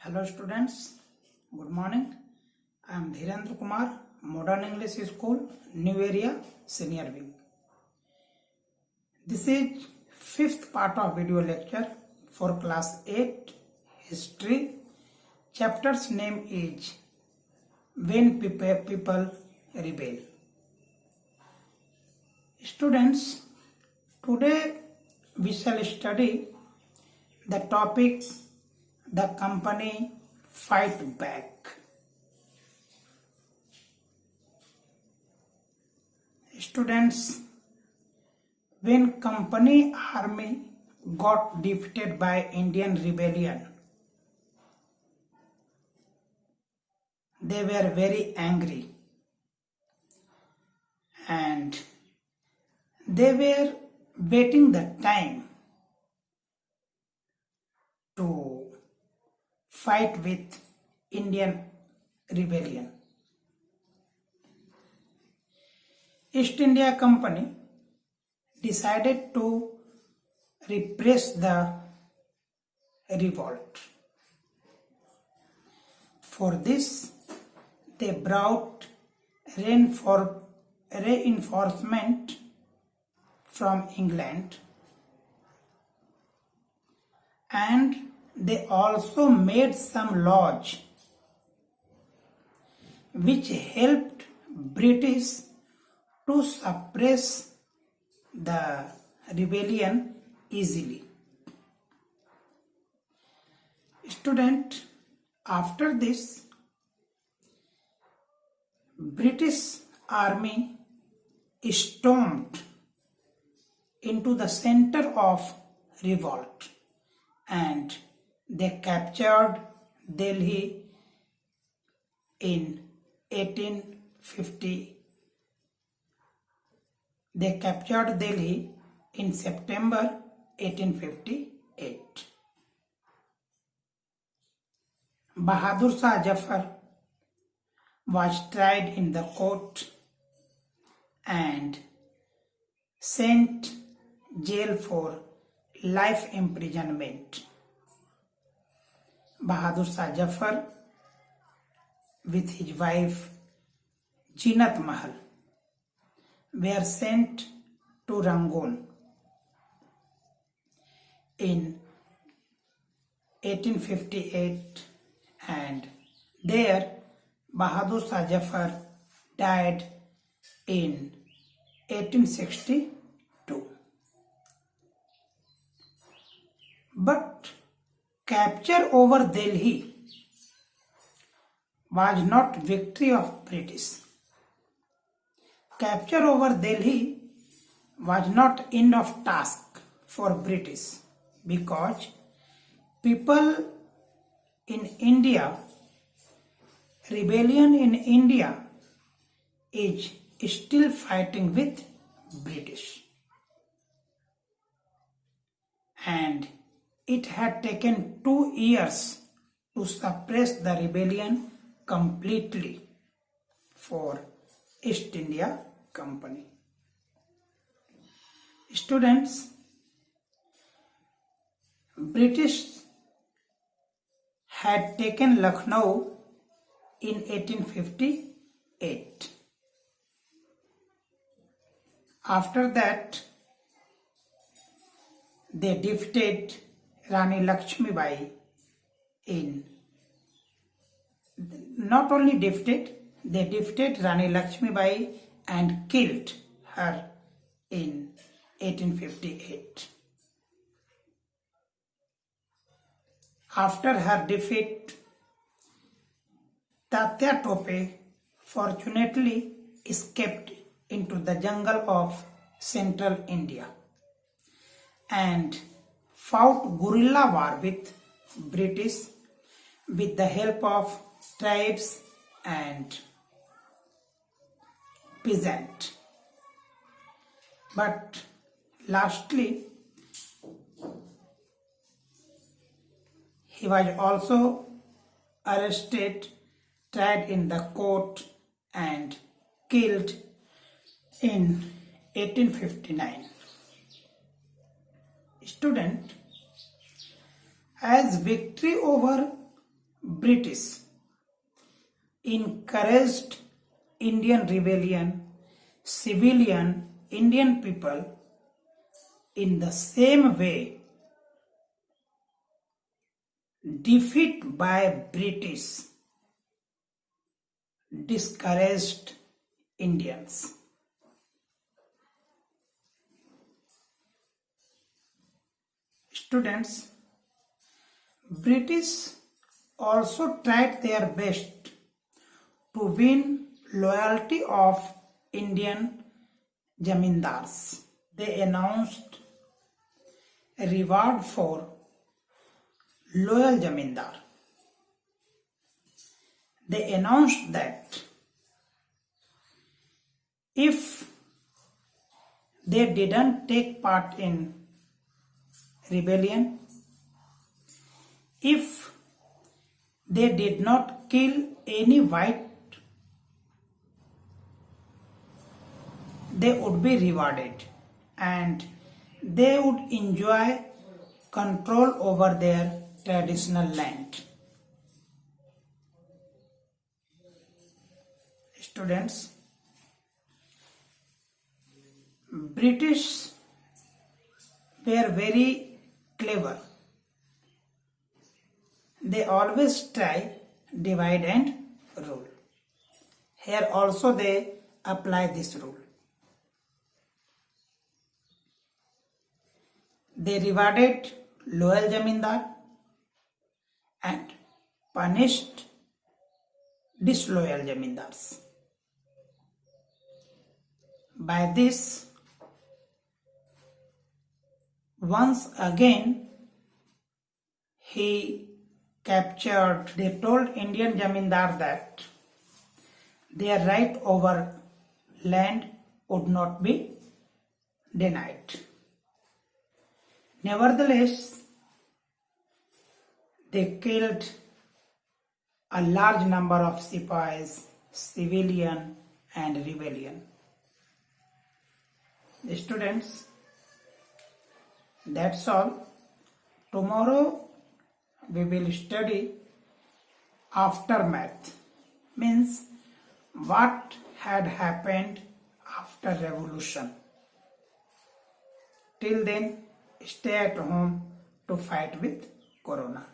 Hello students, good morning. I am Dhirendra, Modern English School, New Area, Senior Wing. This is fifth part of video lecture for class 8 History. Chapter's name is When People Rebel. Students, today we shall study the topic The Company Fight Back. Students, when company army got defeated by Indian rebellion, they were very angry and they were waiting the time to fight with Indian rebellion. East India Company decided to repress the revolt. For this, they brought reinforcement from England, and they also made some laws which helped British to suppress the rebellion easily. Student, after this, British army stormed into the center of revolt and they captured Delhi in 1850. They captured Delhi in September 1858. Bahadur Shah Zafar was tried in the court and sent jail for life imprisonment. Bahadur Shah Zafar with his wife Jinat Mahal were sent to Rangoon in 1858 and there Bahadur Shah Zafar died in 1862. But capture over Delhi was not victory of British. Capture over Delhi was not end of task for British because people in India, rebellion in India is still fighting with British. And it had taken 2 years to suppress the rebellion completely for East India Company. Students, British had taken Lucknow in 1858. After that, they defeated Rani Lakshmi Bai not only defeated, they defeated Rani Lakshmi Bai and killed her in 1858. After her defeat, Tatya Tope fortunately escaped into the jungle of central India and fought guerrilla war with British with the help of tribes and peasants. But lastly, he was also arrested, tried in the court and killed in 1859. Student, as victory over British encouraged Indian rebellion, civilian Indian people in the same way. Defeat by British discouraged Indians. Students, British also tried their best to win loyalty of Indian zamindars. They announced a reward for loyal zamindar. They announced that if they didn't take part in rebellion, if they did not kill any white, they would be rewarded and they would enjoy control over their traditional land. Students, British were very clever. They always try divide and rule. Here also they apply this rule. They rewarded loyal zamindar and punished disloyal zamindars. By this, once again, he captured, they told Indian zamindar that their right over land would not be denied. Nevertheless, they killed a large number of Sipais, civilian and rebellion. Students, that's all. Tomorrow we will study aftermath, means what had happened after revolution. Till then, stay at home to fight with corona.